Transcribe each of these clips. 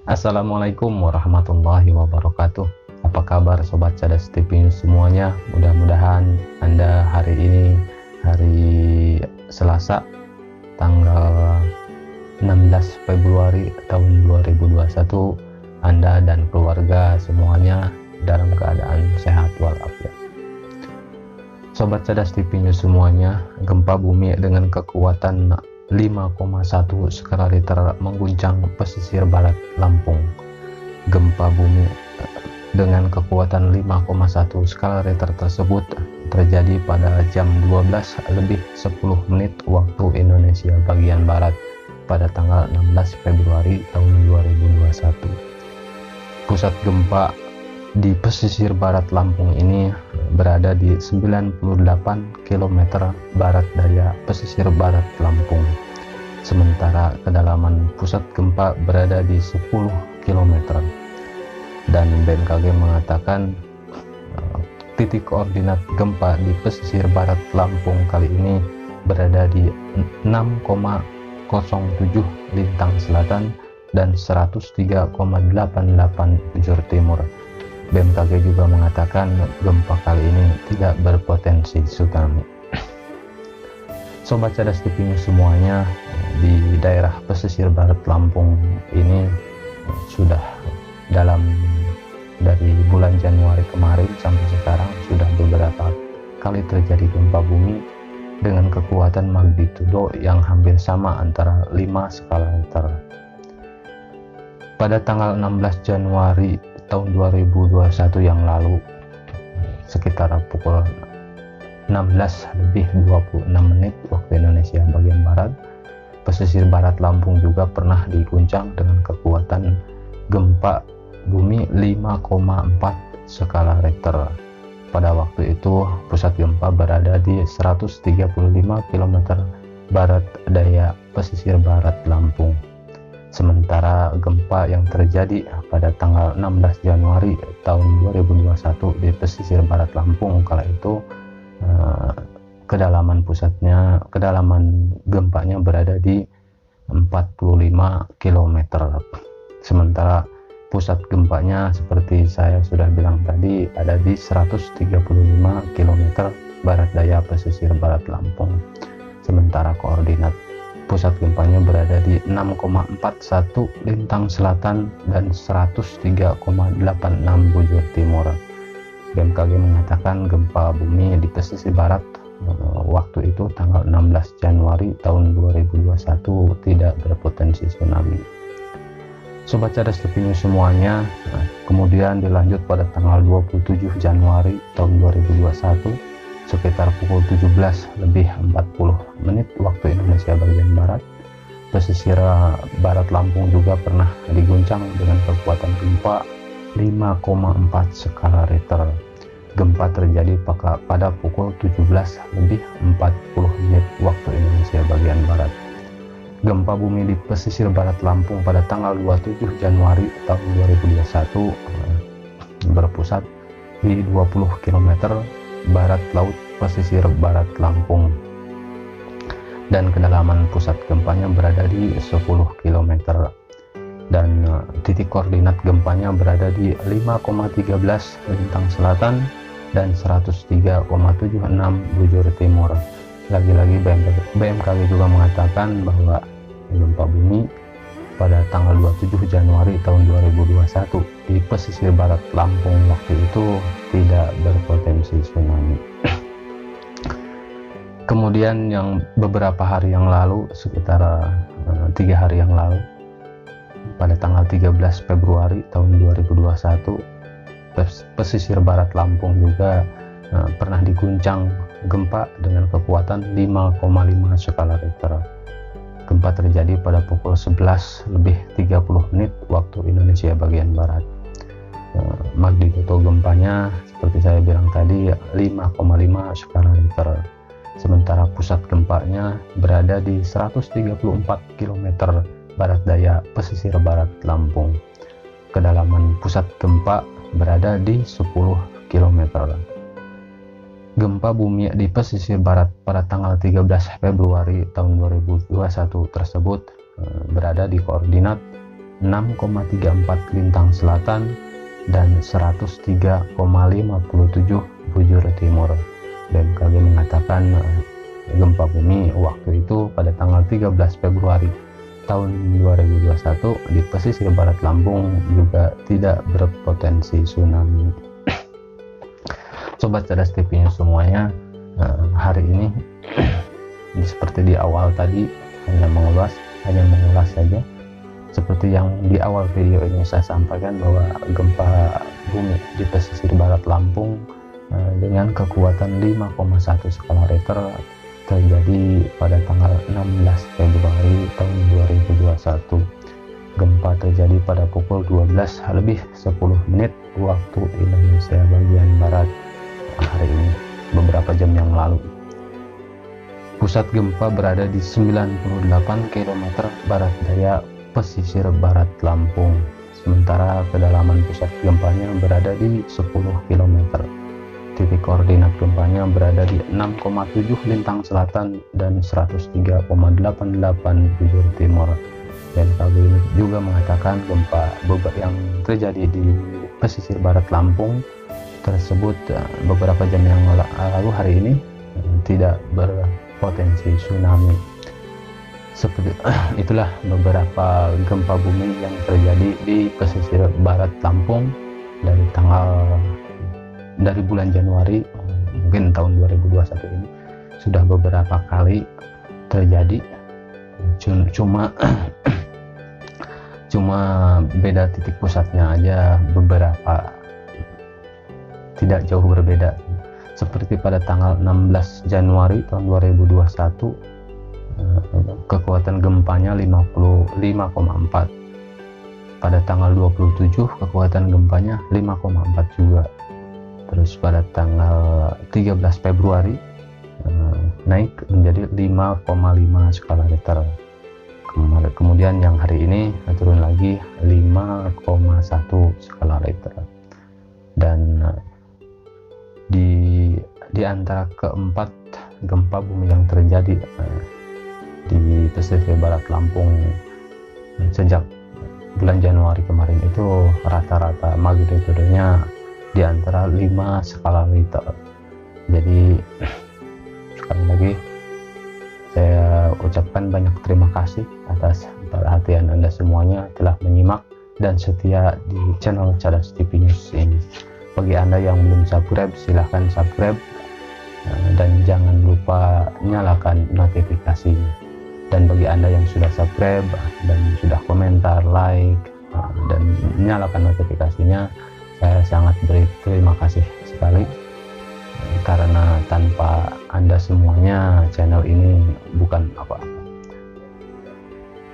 Assalamualaikum warahmatullahi wabarakatuh. Apa kabar Sobat Cadas TV News semuanya? Mudah-mudahan Anda hari ini, hari Selasa, tanggal 16 Februari tahun 2021, Anda dan keluarga semuanya dalam keadaan sehat walafiat. Sobat Cadas TV News semuanya, gempa bumi dengan kekuatan 5,1 skala Richter mengguncang pesisir barat Lampung. Gempa bumi dengan kekuatan 5,1 skala Richter tersebut terjadi pada jam 12:10 waktu Indonesia bagian barat pada tanggal 16 Februari tahun 2021. Pusat gempa di pesisir barat Lampung ini berada di 98 km barat daya pesisir barat Lampung, sementara kedalaman pusat gempa berada di 10 km. Dan BMKG mengatakan titik koordinat gempa di pesisir barat Lampung kali ini berada di 6,07 lintang selatan dan 103,88 bujur timur. BMKG juga mengatakan gempa kali ini tidak berpotensi tsunami. Sobat Cadas TV News semuanya, di daerah pesisir barat Lampung ini sudah dari bulan Januari kemarin sampai sekarang sudah beberapa kali terjadi gempa bumi dengan kekuatan magnitudo yang hampir sama antara 5 skala Richter. Pada tanggal 16 Januari tahun 2021 yang lalu, sekitar pukul 16:26 waktu Indonesia bagian barat, pesisir barat Lampung juga pernah diguncang dengan kekuatan gempa bumi 5,4 skala Richter. Pada waktu itu pusat gempa berada di 135 km barat daya pesisir barat Lampung. Sementara gempa yang terjadi pada tanggal 16 Januari tahun 2021 di pesisir barat Lampung kala itu kedalaman gempanya berada di 45 km. Sementara pusat gempanya seperti saya sudah bilang tadi ada di 135 km barat daya pesisir barat Lampung. Sementara koordinat pusat gempanya berada di 6,41 lintang selatan dan 103,86 bujur timur. BMKG mengatakan gempa bumi di pesisir barat waktu itu tanggal 16 Januari tahun 2021 tidak berpotensi tsunami. Sobat Cadas TV News semuanya, kemudian dilanjut pada tanggal 27 Januari tahun 2021 sekitar pukul 17:40 waktu Indonesia bagian barat, pesisir barat Lampung juga pernah diguncang dengan kekuatan gempa 5,4 skala Richter. Gempa terjadi pada pukul 17:40 waktu Indonesia bagian barat. Gempa bumi di pesisir barat Lampung pada tanggal 27 Januari tahun 2021 berpusat di 20 km barat laut pesisir barat Lampung, dan kedalaman pusat gempanya berada di 10 km, dan titik koordinat gempanya berada di 5,13 lintang selatan dan 103,76 bujur timur. Lagi-lagi BMKG juga mengatakan bahwa gempa bumi pada tanggal 27 Januari tahun 2021 di pesisir barat Lampung waktu itu tidak berpotensi tsunami. Kemudian yang beberapa hari yang lalu, sekitar 3 hari yang lalu, pada tanggal 13 Februari tahun 2021, pesisir barat Lampung juga pernah diguncang gempa dengan kekuatan 5,5 skala Richter. Gempa terjadi pada pukul 11:30 waktu Indonesia bagian barat. Magnitudo gempanya seperti saya bilang tadi 5,5 skala Richter. Sementara pusat gempanya berada di 134 km barat daya pesisir barat Lampung. Kedalaman pusat gempa berada di 10 km. Gempa bumi di pesisir barat pada tanggal 13 Februari tahun 2021 tersebut berada di koordinat 6,34 lintang selatan dan 103,57 bujur timur. BMKG mengatakan gempa bumi waktu itu pada tanggal 13 Februari tahun 2021 di pesisir barat Lampung juga tidak berpotensi tsunami. Sobat Cerdas TV semuanya, hari ini seperti di awal tadi hanya mengulas saja. Seperti yang di awal video ini saya sampaikan bahwa gempa bumi di pesisir barat Lampung dengan kekuatan 5,1 skala Richter terjadi pada tanggal 16 Februari tahun 2021. Gempa terjadi pada pukul 12:10 waktu Indonesia bagian barat hari ini, beberapa jam yang lalu. Pusat gempa berada di 98 km barat daya pesisir barat Lampung, sementara kedalaman pusat gempanya berada di 10 km. Titik koordinat gempanya berada di 6,7 lintang selatan dan 103,88 bujur timur. BMKG juga mengatakan gempa yang terjadi di pesisir barat Lampung tersebut beberapa jam yang lalu hari ini tidak berpotensi tsunami. Seperti itulah beberapa gempa bumi yang terjadi di pesisir barat Lampung dari bulan Januari mungkin tahun 2021 ini sudah beberapa kali terjadi, cuma beda titik pusatnya aja beberapa tidak jauh berbeda. Seperti pada tanggal 16 Januari tahun 2021 kekuatan gempanya 55,4. Pada tanggal 27 kekuatan gempanya 5,4 juga. Terus pada tanggal 13 Februari naik menjadi 5,5 skala Richter. Kemudian yang hari ini turun lagi 5,1 skala Richter. Dan di antara keempat gempa bumi yang terjadi di pesisir barat Lampung sejak bulan Januari kemarin itu rata-rata magnitudenya di antara 5 skala Richter. Jadi sekali lagi saya ucapkan banyak terima kasih atas perhatian Anda semuanya telah menyimak dan setia di channel Cerdas TV News ini. Bagi Anda yang belum subscribe, silahkan subscribe dan jangan lupa nyalakan notifikasinya. Dan bagi Anda yang sudah subscribe dan sudah komentar, like, dan nyalakan notifikasinya, saya sangat berterima kasih sekali, karena tanpa Anda semuanya channel ini bukan apa-apa.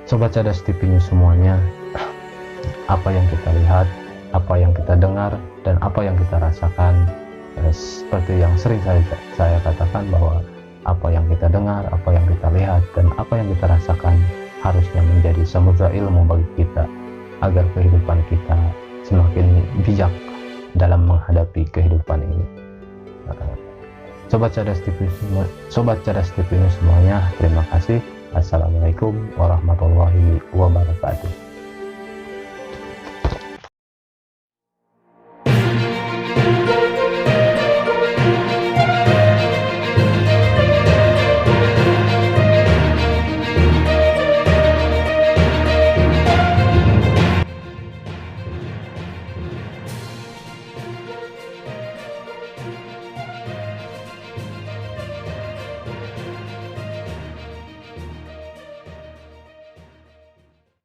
Sobat Cerdas TV News semuanya, apa yang kita lihat, apa yang kita dengar, dan apa yang kita rasakan, seperti yang sering saya katakan bahwa apa yang kita dengar, apa yang kita lihat, dan apa yang kita rasakan harusnya menjadi samudra ilmu bagi kita agar kehidupan kita semakin bijak dalam menghadapi kehidupan ini. Sobat Cerdas TV semuanya, terima kasih. Assalamualaikum warahmatullahi wabarakatuh.